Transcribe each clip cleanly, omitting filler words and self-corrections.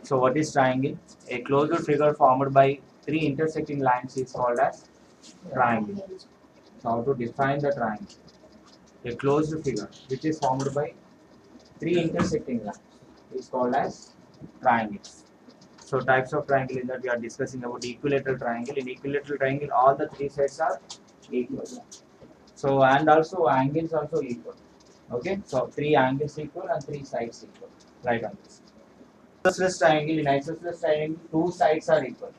So what is triangle? A closed figure formed by three intersecting lines is called as triangle. So how to define the triangle? A closed figure which is formed by three intersecting lines is called as triangles. So types of triangle in that we are discussing about equilateral triangle. In equilateral triangle, all the three sides are equal. So and also angles also equal. Okay, so three angles equal and three sides equal. Right angles. Isosceles triangle, in isosceles triangle, two sides are equal,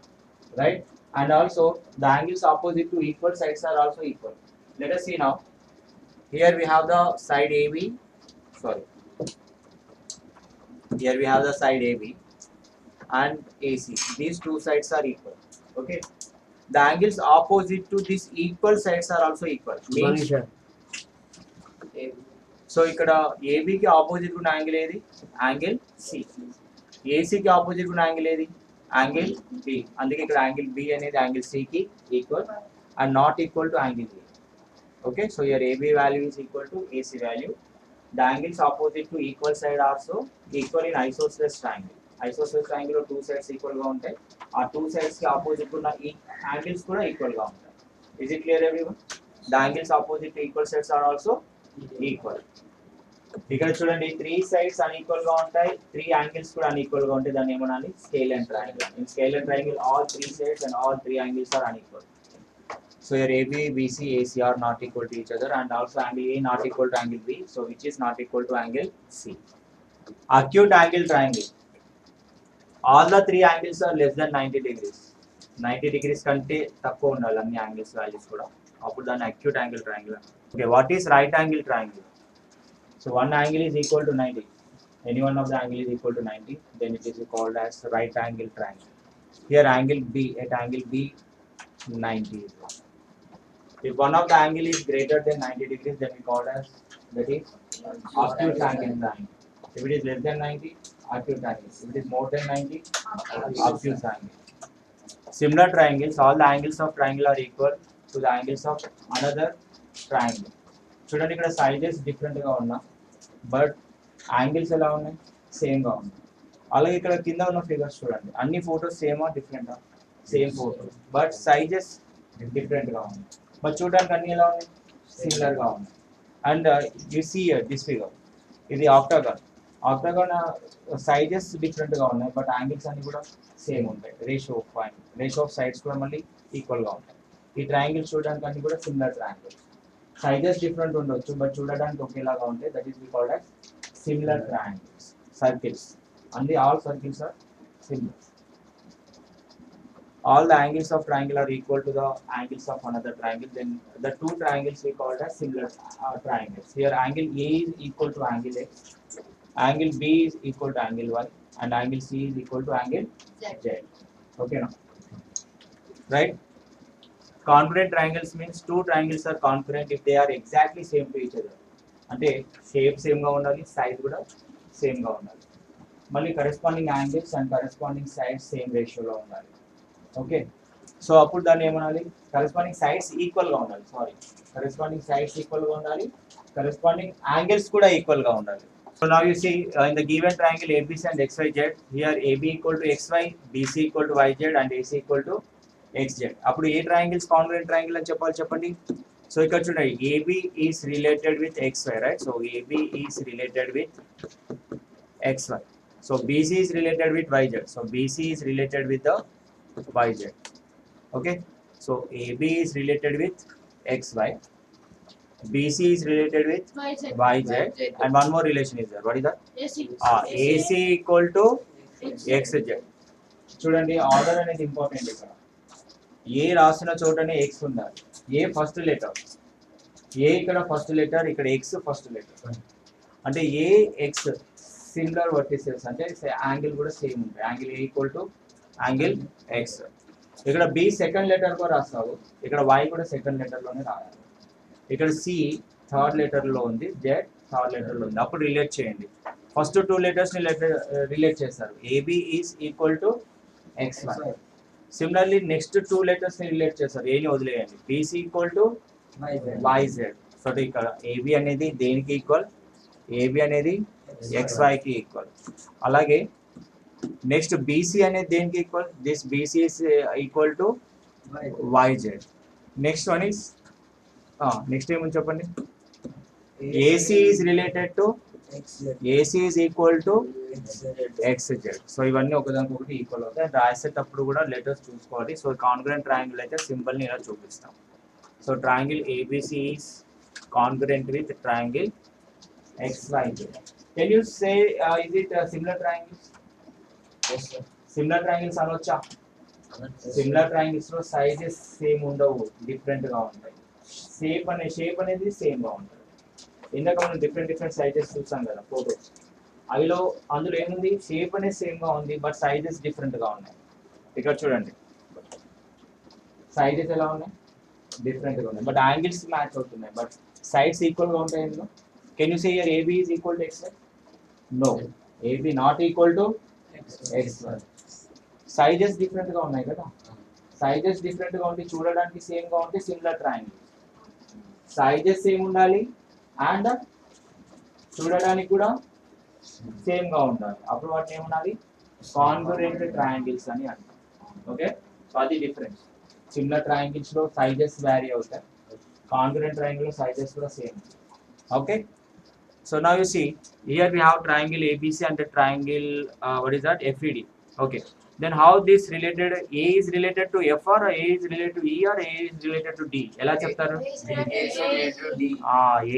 right? And also the angles opposite to equal sides are also equal. Let us see now. Here we have the side AB. Sorry. Here we have the side AB and AC. These two sides are equal. Okay. The angles opposite to these equal sides are also equal. Means, so ఇక్కడ AB కి opposite ఉన్న angle ఏది? Angle C. AC కి opposite ఉన్న angle ఏది? Angle B. అందుకే ఇక్కడ angle B అనేది యాంగిల్ C కి equal and not equal to angle A. Okay, so your AB value is equal to AC value. The angles opposite to equal side also equal in isosceles triangle. Isosceles triangle లో two sides equal గా ఉంటాయి. ఆ two sides కి opposite ఉన్న ఈ angles కూడా equal గా ఉంటాయి. Is it clear everyone? The angles opposite to equal sides are also equal. ఇక్కడ చూడండి త్రీ సైడ్స్ అన్ఈక్వల్ గా ఉంటాయి, త్రీ యాంగిల్స్ కూడా అన్ఈక్వల్ గా ఉంటాయి. దాన్ని ఏమనాలి? Scalene and triangle. In scalene and triangle all three sides and all three angles are unequal. So your AB, BC, AC are not equal to each other, and also angle A not equal to angle B, so which is not equal to angle C. Acute angle triangle. All the three angles are less than 90 degrees. 90 degrees కంటే తక్కువ ఉండాలి అన్ని angles values కూడా. అప్పుడు దాన్ని acute angle triangle. Okay, what is right angle triangle? So one angle is equal to 90. Any one of the angle is equal to 90, then it is called as right angle triangle. Here angle B, at angle B 90 is one. If one of the angle is greater than 90 degrees, then we call as that is acute angle triangle. If it is less than 90, acute angle. If it is more than 90, obtuse angle. Similar triangles, all the angles of triangle are equal to the angles of another triangle. చూడండి ఇక్కడ sizes different గా ఉన్నా but angles ఎలా ఉన్నాయి? Same గా ఉన్నాయి. అలాగే ఇక్కడ కింద ఉన్న ఫిగర్స్ చూడండి, అన్ని ఫోటోస్ సేమా డిఫరెంటా? Same photo but sizes different గా ఉన్నాయి. బట్ చూడడానికి అన్ని ఎలా ఉన్నాయి? సిమిలర్ గా ఉన్నాయి. And you see this figure, ఇది ఆక్టాగాన్. ఆక్టాగాన్ సైజెస్ డిఫరెంట్ గా ఉన్నాయి బట్ యాంగిల్స్ అన్ని కూడా సేమ్ ఉంటాయి. రేషియో ఆఫ్ సైడ్స్ కూడా మళ్ళీ ఈక్వల్ గా ఉంటాయి. ఈ ట్రయాంగిల్స్ చూడడానికి అన్ని కూడా సిమిలర్ ట్రయాంగిల్స్. సైజెస్ డిఫరెంట్ ఉండొచ్చు బట్ చూడడానికి ఒకేలాగా ఉంటాయి. That is we called as similar triangles. Circles and all circles are similar. All the angles of triangle are equal to the angles of another triangle. Then the two triangles we called as similar triangles. Here angle A is equal to angle X, angle B is equal to angle Y, and angle C is equal to angle Z. Okay, now, right? Congruent triangles means two triangles are congruent if they are exactly same to each other. అంటే shape same గా ఉండాలి, size కూడా same గా ఉండాలి. మళ్ళీ corresponding angles and corresponding sides same రేషియోలో ఉండాలి. Okay, so అప్పుడు దాన్ని ఏమనాలి? కరెస్పాండింగ్ సైడ్స్ ఈక్వల్ గా ఉండాలి. కరెస్పాండింగ్ సైడ్స్ ఈక్వల్ గా ఉండాలి, కరెస్పాండింగ్ యాంగిల్స్ కూడా ఈక్వల్ గా ఉండాలి. So now you see in the given triangle ABC and XYZ, here AB equal to XY, BC equal to YZ and AC equal to XZ. అప్పుడు ఏ triangles కాంగ్రుయెంట్ triangle అని చెప్పాలి చెప్పండి. So ఇక్కడ చూడండి, AB is related with XY, right? So AB is related with XY. So BC is related with YZ. So BC is related with the YZ. Okay, so AB is related with XY, BC is related with YZ, and one more relation is there. What is that? AC equal to XZ. చూడండి, order అనేది important. ఇక్కడ ఏ రాసిన చోటనే X ఉండాలి. ఏ first letter, ఏ ఇక్కడ first letter, ఇక్కడ X first letter. అంటే ఏ X similar vertices, అంటే యాంగిల్ కూడా సేమ్ ఉంటాయి. Angle A equal to angle X. ఇక్కడ B సెకండ్ లెటర్ కూడా రాస్తావు, ఇక్కడ Y కూడా సెకండ్ లెటర్ లోనే రాయాలి. ఇక్కడ C థర్డ్ లెటర్ లో ఉంది, Z థర్డ్ లెటర్ లో ఉంది. అప్పుడు రిలేట్ చేయండి. ఫస్ట్ టూ లెటర్స్ ని రిలేట్ చేస్తారు. AB is equal to XY. Similarly next two letters ని రిలేట్ చేస్తారు. ఏని వదిలేయండి. BC equal to YZ. So ఇక్కడ AB అనేది దేనికి ఈక్వల్? AB అనేది XY కి ఈక్వల్. అలాగే నెక్స్ట్ బీసీ అనేది దేనికి equal, this BC is equal to YZ. Next one is next ఏముంది చెప్పండి, AC is related to AC is equal to XZ. So ఇవన్నీ ఒకదానికొకటి ఈక్వల్ అవుతాయి. రాసేటప్పుడు కూడా లెటర్స్ చూసుకోవాలి. సో కాన్గ్రుయెంట్ ట్రయాంగిల్ అయితే సింబల్ ని ఇలా చూపిస్తాం. So triangle ABC is congruent with triangle XYZ. Can you say is it similar triangles? Similar triangles అనొచ్చా? సిమిలర్ ట్రయాంగిల్స్ లో సైజెస్ సేమ్ ఉండవు, డిఫరెంట్ గా ఉంటాయి. షేప్ అనేది సేమ్ గా ఉంటుంది. ఇందాక మనం డిఫరెంట్ సైజెస్ చూసాం కదా ఫోటోస్, అందులో ఏముంది, షేప్ అనేది సేమ్ గా ఉంది బట్ సైజెస్ డిఫరెంట్ గా ఉన్నాయి. ఇక్కడ చూడండి సైజెస్ ఎలా ఉన్నాయి, డిఫరెంట్ గా ఉన్నాయి, బట్ యాంగిల్స్ మ్యాచ్ అవుతున్నాయి, బట్ సైడ్స్ ఈక్వల్ గా ఉంటాయి. ఇందులో can you say here AB is equal to XY? No, AB not equal to XY. Sizes different గా ఉన్నాయి కదా, సైజెస్ డిఫరెంట్ గా ఉండి చూడడానికి సేమ్ గా ఉంటే సిమిలర్ ట్రయాంగిల్. సైజెస్ సేమ్ ఉండాలి అండ్ చూడడానికి కూడా సేమ్ గా ఉండాలి, అప్పుడు వాటిని ఏముండాలి, కాన్గ్రుయెంట్ ట్రయాంగిల్స్ అని అంటాం. ఓకే, సో అది డిఫరెన్స్. సిమిలర్ ట్రయాంగిల్స్ లో సైజెస్ వ్యారీ అవుతాయి, కాన్గ్రుయెంట్ ట్రయాంగిల్ లో సైజెస్ కూడా same. Okay, so now you see here we have triangle ABC and the triangle what is that, FED. Okay, then how this related, A is related to F or A is related to E or A is related to D? ela cheptaru?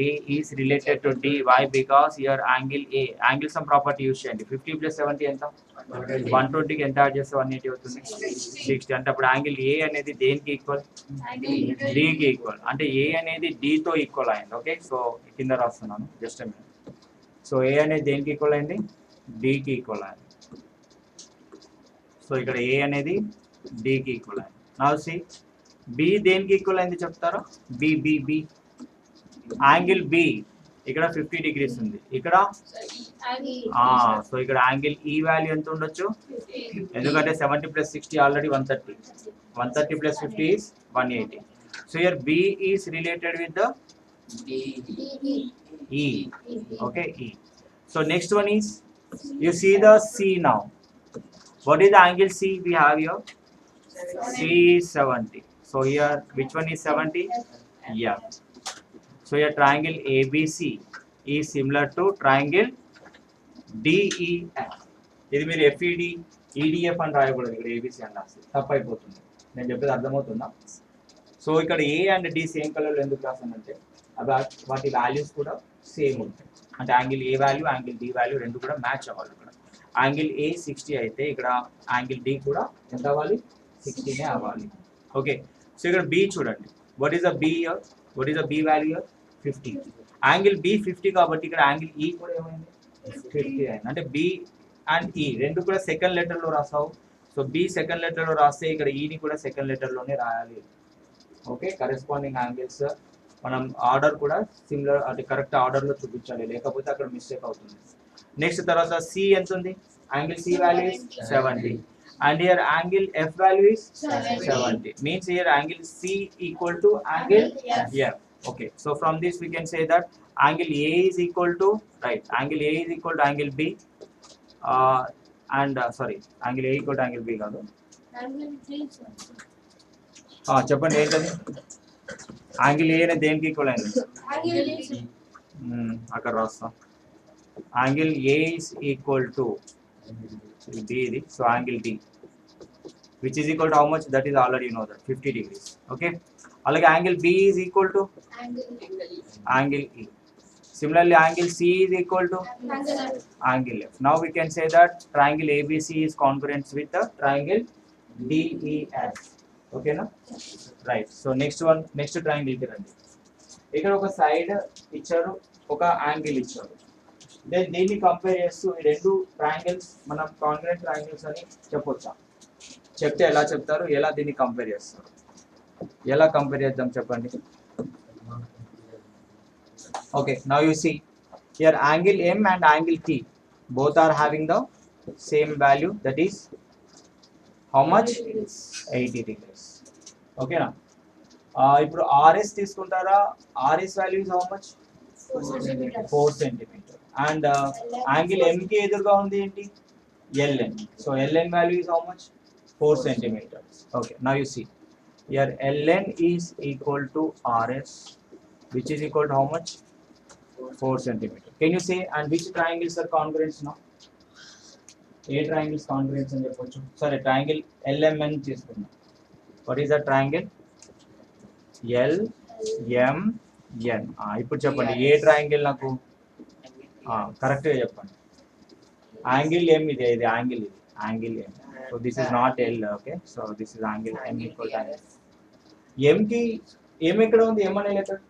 A is related to D. Why? Because here angle A, angle some property use cheyandi. 50 plus 70 enta 120 ki enta add cheste 180 avutundi 60. ante appudu angle A anedi deniki equal, D ki equal. ante A anedi D tho equal ayindi. Okay, so kinda rastunnanu, just a minute. So A అనేది దేనికి equal అయింది, డికి equal అయింది. So ఇక్కడ A అనేది డికి equal అయింది. Now see B దేనికి equal అయింది చెప్తారా? B B B angle B ఇక్కడ 50 degrees ఉంది, ఇక్కడ సో ఇక్కడ యాంగిల్ ఈ వాల్యూ ఎంత ఉండొచ్చు, ఎందుకంటే 70 plus 60 already 130, 130 plus 50 is 180. So here B is related with the E. Okay, E. So next one is, you see the C now. What is the angle C we have here? C is 70. So here which one is 70? Yeah. So here triangle ABC is similar to triangle DEF. ఇది మీరు FED EDF అని రాయకూడదు, ఇక్కడ ABC అని రాస్తే తప్పు అయిపోతుంది. నేను చెప్పేది అర్థమవుతుందా? సో ఇక్కడ A అండ్ D సేమ్ కలర్లో ఎందుకు రాసానంటే వాటి వాల్యూస్ కూడా సేమ్ ఉంటాయి. అంటే angle A value angle D value రెండు కూడా మ్యాచ్ అవ్వాలి. ఇక్కడ యాంగిల్ ఏ 60 అయితే ఇక్కడ యాంగిల్ డి కూడా ఎంత అవ్వాలి, 60నే అవ్వాలి. ఓకే, సో ఇక్కడ బి చూడండి, what is the B here, what is the B value here 50. Angle B 50 కాబట్టి ఇక్కడ యాంగిల్ ఈ కూడా ఏమైంది 50 అయింది. అంటే బి అండ్ ఈ రెండు కూడా సెకండ్ లెటర్ లో రాసావు. సో బి సెకండ్ లెటర్ లో రాస్తే ఇక్కడ ఈని కూడా సెకండ్ లెటర్ లోనే రాయాలి. ఓకే, కరెస్పాండింగ్ యాంగిల్స్ మనం ఆర్డర్ కూడా సిమిలర్, అంటే కరెక్ట్ ఆర్డర్ లో చూపించాలి, లేకపోతే అక్కడ మిస్టేక్ అవుతుంది. నెక్స్ట్ తర్వాత సి ఎంత ఉంది, angle C value is 70 and here angle F value is 70. Means here angle C equal to angle F. Okay, so from this we can say that angle A is equal to, right, angle A is equal to angle B and sorry angle A equal to angle B కాదు, చెప్పండి ఏంటది, angle A అనేది దేనికి equal అయింది, అక్కడ రాస్తాం. Angle A is equal to D ఇది, so angle D which is equal to how much, that is already you know that 50 degrees. Okay, అలాగే angle B is equal to angle E. Similarly, angle C is equal to angle F. Now we can say that triangle ABC is congruent with the triangle DEF. Okay, na? Right. So next one, next triangle ki randi. ఇక్కడ ఒక side ఇచ్చారు, ఒక angle ఇచ్చారు. Then దీన్ని compare చేస్తూ ఈ రెండు triangles మనం కాంగ్రుయెంట్ ట్రయాంగిల్స్ అని చెప్పొచ్చా? చెప్తే ఎలా చెప్తారు, ఎలా దీన్ని కంపేర్ చేస్తారు, ఎలా కంపేర్ చేద్దాం చెప్పండి. Okay, now you see here angle M and angle T both are having the same value, that is how much, 80 degrees. Okay na, ఇప్పుడు RS తీసుకుంటారా, RS value is how much, 4 centimeter and angle M కి ఎదురుగా ఉంది ఏంటి, ln. So ln value is how much? 4 centimeters. Okay, now you see here ln is equal to rs, which is equal to how much? 4 centimeters. Can you say, and which triangles are congruent now? ఏ triangles congruence అని చెప్పొచ్చు. సరే triangle LMN తీసుకుందాం. What is the triangle? LMN. ఇప్పుడు చెప్పండి a triangle నాకు కరెక్ట్గా చెప్పండి. యాంగిల్ ఏం ఇది? ఇది యాంగిల్, ఇది angle M. So this is not L. Okay, so this is angle M equal to M కి ఏం ఎక్కడ ఉంది? ఎం అనే లెటర్,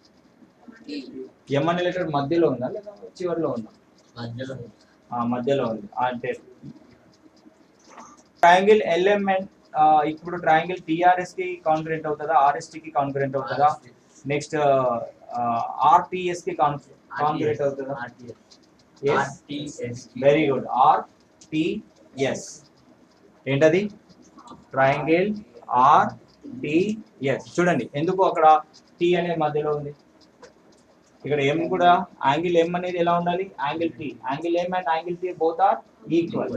ఎం అనే లెటర్ మధ్యలో ఉందా లేదా చివరిలో ఉందా? మధ్యలో ఉంది. అంటే ట్రయాంగిల్ LMN ఇప్పుడు ట్రయాంగిల్ TRS కి కాంగ్రుయెంట్ అవుతుందా, RST కి కాంగ్రుయెంట్ అవుతుందా, నెక్స్ట్ RTS కి కాంగ్రుయెంట్ అవుతుందా? Very good, RTS. ఏంటది? Triangle RTS. చూడండి ఎందుకు అక్కడ T అనేది మధ్యలో ఉంది. ఇక్కడ M కూడా యాంగిల్ M అనేది ఎలా ఉండాలి? Angle T, angle M and angle T both are equal.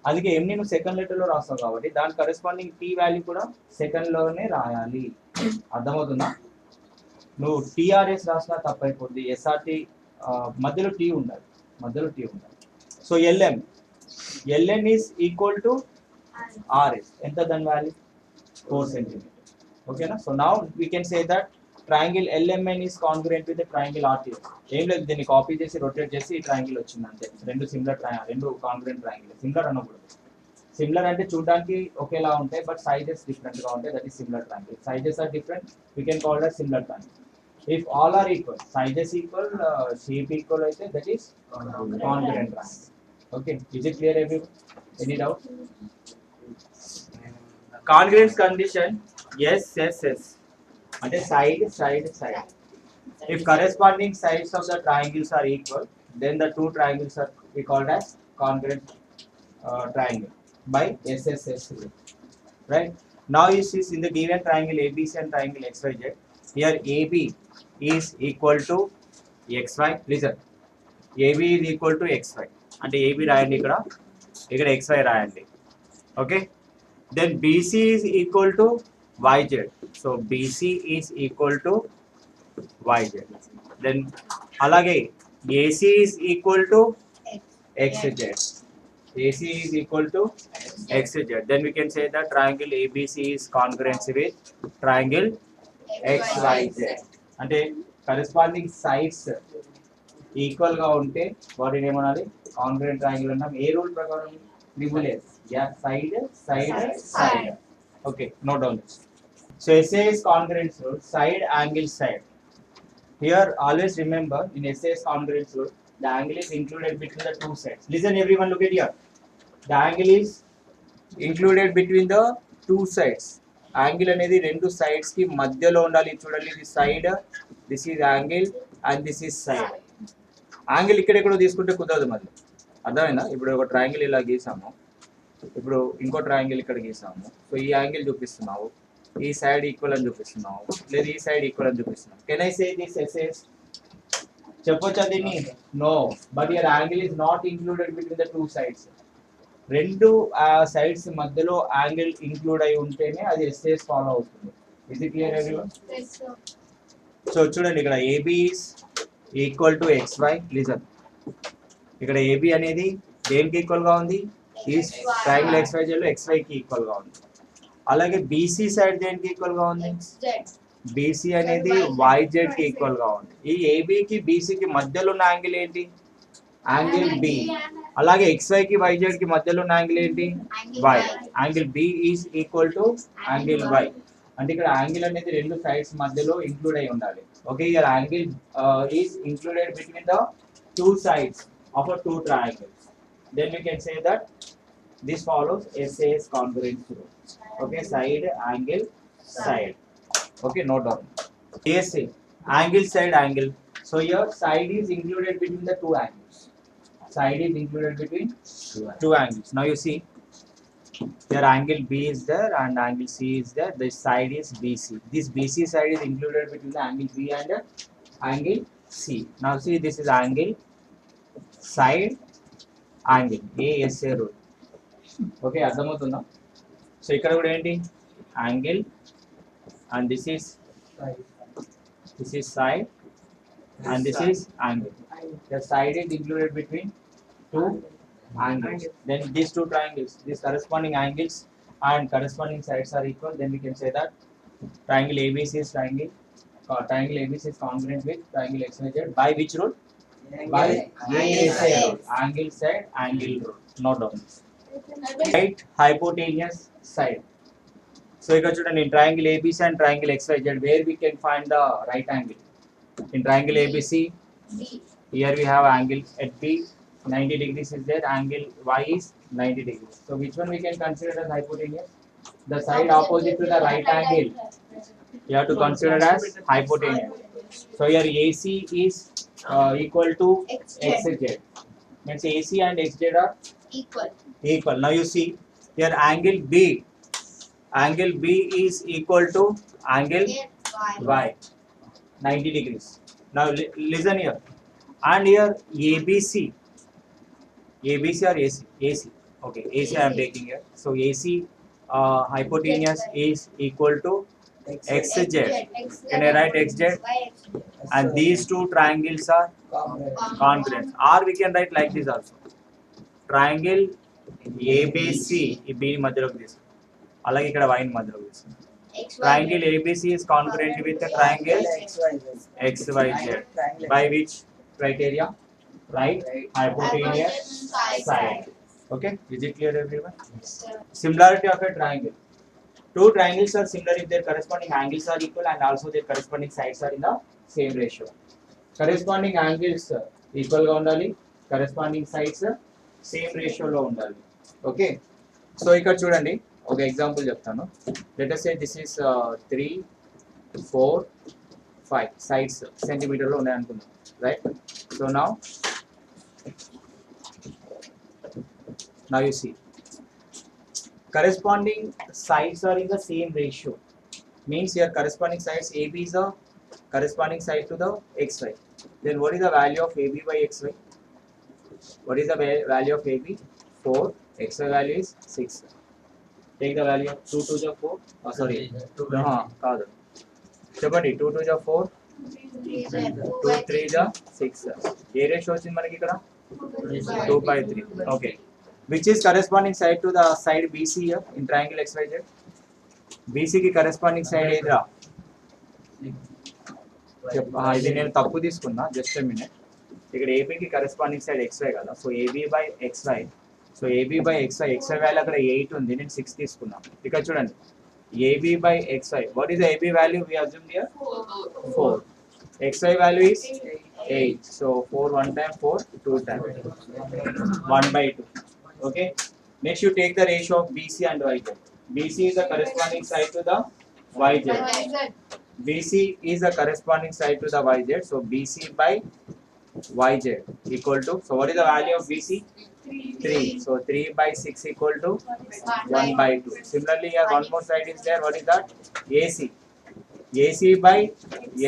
అందుకే M నేను సెకండ్ లెటర్ లో రాస్తాను కాబట్టి దాని కరెస్పాండింగ్ T వాల్యూ కూడా సెకండ్ లోనే రాయాలి. అర్థమవుతుందా? నువ్వు TRS రాసినా తప్పైపోద్ది. SRT మధ్యలో T ఉండాలి, మధ్యలో T ఉండాలి. So LN is equal to RS. ఎంత దాని వాల్యూ? 4 సెంటీమీటర్. ఓకేనా? So now we can say that triangle LMN is congruent with triangle RTS. ఏం లేదు, దీన్ని కాపీ చేసి రొటేట్ చేసి ఈ ట్రయాంగిల్ వచ్చింది అంతే. రెండు సిమిలర్ రెండు కాంగ్రుయెంట్ ట్రయాంగిల్. సిమిలర్ అనకూడదు. సిమిలర్ అంటే చూడడానికి ఒకేలా ఉంటాయి బట్ సైజెస్ డిఫరెంట్ గా ఉంటాయి. That is similar triangle. Sizes are different, we can call that similar triangle. If all are equal, sizes equal, shape equal అయితే that is congruent triangle. Okay, is it clear everyone? Any doubt? Congruence condition yes. అంటే side. If corresponding sides of the triangles are equal, then the two triangles are we called as congruent triangle by SSS. Right? Now you see in the given triangle ABC and triangle XYZ, here AB is equal to XY. Listen, AB is equal to XY. అంటే AB రాయండి, ఇక్కడ XY రాయండి. Okay? Then BC is equal to YZ. So BC is equal to YZ. Then alage AC is equal to XZ. AC is equal to XZ. Then we can say that triangle ABC is congruent with triangle XYZ. అంటే corresponding sides equal గా ఉంటే వాటిని ఏమనాలి? కాంగ్రుయెంట్ triangle అంటాం. ఏ rule ప్రకారం? Triple S. Yeah, side. Okay, note down this. So SAS congruence rule, side, angle, side. Here always remember in SAS congruence rule, the angle is included between the two sides. Listen everyone, look at here. The angle is included between the two sides. Angle అనేది రెండు sides కి మధ్యలో ఉండాలి. చూడండి, ఇది side, this is angle and this is side. Angle ఇక్కడెక్కడో తీసుకుంటే కుదరదు మళ్ళీ. అర్థమైందా? ఇప్పుడు ఒక ట్రయాంగిల్ ఇలా గీసాము, ఇప్పుడు ఇంకో ట్రయాంగిల్ ఇక్కడ గీసాము. సో ఈ యాంగిల్ చూపిస్తున్నావు, ఈ సైడ్ ఈక్వల్ అని చూపిస్తున్నావు, లేదా ఈ సైడ్ ఈక్వల్ అని చూపిస్తున్నావు. Can I say this SS? చెప్పొచ్చా దీన్ని? No. But your angle is not included between the two sides. రెండు సైడ్స్ మధ్యలో యాంగిల్ ఇంక్లూడ్ అయి ఉంటేనే అది ఎస్ఎస్ ఫాలో అవుతుంది. Is it clear everyone? So చూడండి, ఇక్కడ AB is equal to XY. Listen, ఇక్కడ ఏబి అనేది దేనికి ఈక్వల్ గా ఉంది? ఈ ట్రయాంగిల్ XYZ లో XY కి ఈక్వల్ గా ఉంది. అలాగే BC సైడ్ దేనికి ఈక్వల్ గా ఉంది? BC అనేది YZ కి ఈక్వల్ గా ఉంది. ఈ AB కి BC కి మధ్యలో ఉన్న యాంగిల్ ఏంటి? Angle B. అలాగే XY కి YZ కి మధ్యలో ఉన్న యాంగిల్ ఏంటి? Y. Angle B is equal to angle Y. అంటే ఇక్కడ యాంగిల్ అనేది రెండు సైడ్స్ మధ్యలో ఇంక్లూడ్ అయి ఉండాలి. Okay, here angle is included between the two sides of a two triangles. Then we can say that this follows SAS congruence rule. Okay, side, angle, side. Okay, note down. ASA, angle, side, angle. So here side is included between the two angles. Side is included between two angles. Now you see, here angle B is there and angle C is there. This side is BC. This BC side is included between the angle B and the angle C. Now see, this is angle, side, angle. ASA rule. Okay, అర్థమవుతుందా? So ఇక్కడ కూడా ఏంటి, angle and this is side and this is angle. The side is included between two angles. Then these two triangles, these corresponding angles and corresponding sides are equal. Then we can say that triangle ABC is triangle ABC is congruent with triangle XYZ by which rule? By ASI rule. Angle side angle rule. Note down. Right hypotenuse side. So ఇక్కడ చూడండి, in triangle ABC and triangle XYZ, where we can find the right angle? In triangle ABC, here we have angle at B, 90 degrees is there, angle Y is 90 degrees. So which one we can consider as hypotenuse? The side opposite to the right angle, you have to consider as hypotenuse. So here AC is equal to XZ. Means AC and XZ are equal. Now you see here angle B is equal to angle Y, 90 degrees. Now listen here, and here ABC or AC, okay, AC I am taking here. So AC hypotenuse is equal to XZ. Can I write XZ? And these two triangles are congruent, or we can write like this also, triangle ABC ఈ B ని మధ్యలోకి తీసుకు, అలాగే ఇక్కడ Y ని మధ్యలోకి తీసుకు. Triangle ABC is congruent with the triangle XYZ by which criteria? Right hypotenuse side. Okay, is it clear everyone? Similarity of a triangle. Two triangles are similar if their corresponding angles are equal and also their corresponding sides are in the same ratio. Corresponding angles equal గా ఉండాలి, corresponding sides same ratio లో ఉండాలి. Okay, so ఇక్కడ చూడండి ఒక example చెప్తాను. Let us say this is 3, 4, 5 sides centimetre లో ఉన్నాయి అనుకుందాం, right? So now you see corresponding sides are in the same ratio, means your corresponding sides AB is a corresponding side to the XY. Then what is the value of AB by XY? What is the value of AB? 4. XY value is 6. Take the value of 2 to the 4. Oh, sorry. కాదు చెప్పండి, 2 to the 4, 2 3 the 6. A ratio వచ్చింది మనకి ఇక్కడ? 2/3. Okay, which is corresponding side to the side BC here in triangle XYZ? BC కి corresponding side ఏదిరా? ఇది నేను తప్పు తీసుకున్నా, జస్ట్ ఎ మినిట్. ఇక్కడ AB కి corresponding side XY కదా, so AB by XY. So AB by XY, XY value అక్కడ 8 ఉంది, నేను 6 తీసుకున్నా. ఇక్కడ చూడండి, AB by XY, what is the AB value we assumed here? 4. XY value is 8. So 4 1 time 4, 2 times 1/2. Okay, next you take the ratio of BC and YZ. BC is the corresponding side to the YZ. BC is the corresponding side to the YZ. So BC by YZ equal to, so what is the value of BC? 3. So 3/6 equal to 1/2. Similarly here one more side is there. What is that? AC. AC by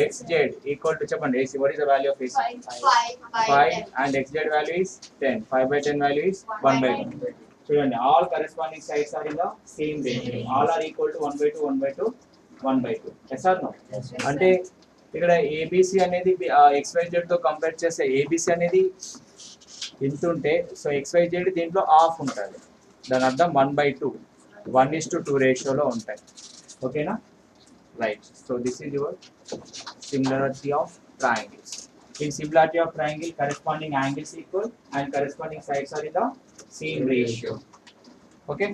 XZ equal to, చెప్పండి, AC, what is the value of AC? 5 and XZ value is 10. 5/10 value is 1/2. చూడండి, all corresponding sides are in the same ratio. All are equal to 1/2, 1/2, 1/2. Yes or no? అంటే ఇక్కడ ABC అనేది XYZ తో compare చేస్తే ABC అనేది ఇంత ఉంటే, so XYZ దీంట్లో హాఫ్ ఉంటుంది. దాని అర్థం 1/2, 1:2 రేషియోలో ఉంటాయి. ఓకేనా? Right. So this is your similarity of triangles. In similarity of triangle, corresponding angles equal and corresponding sides are in the same ratio. Okay.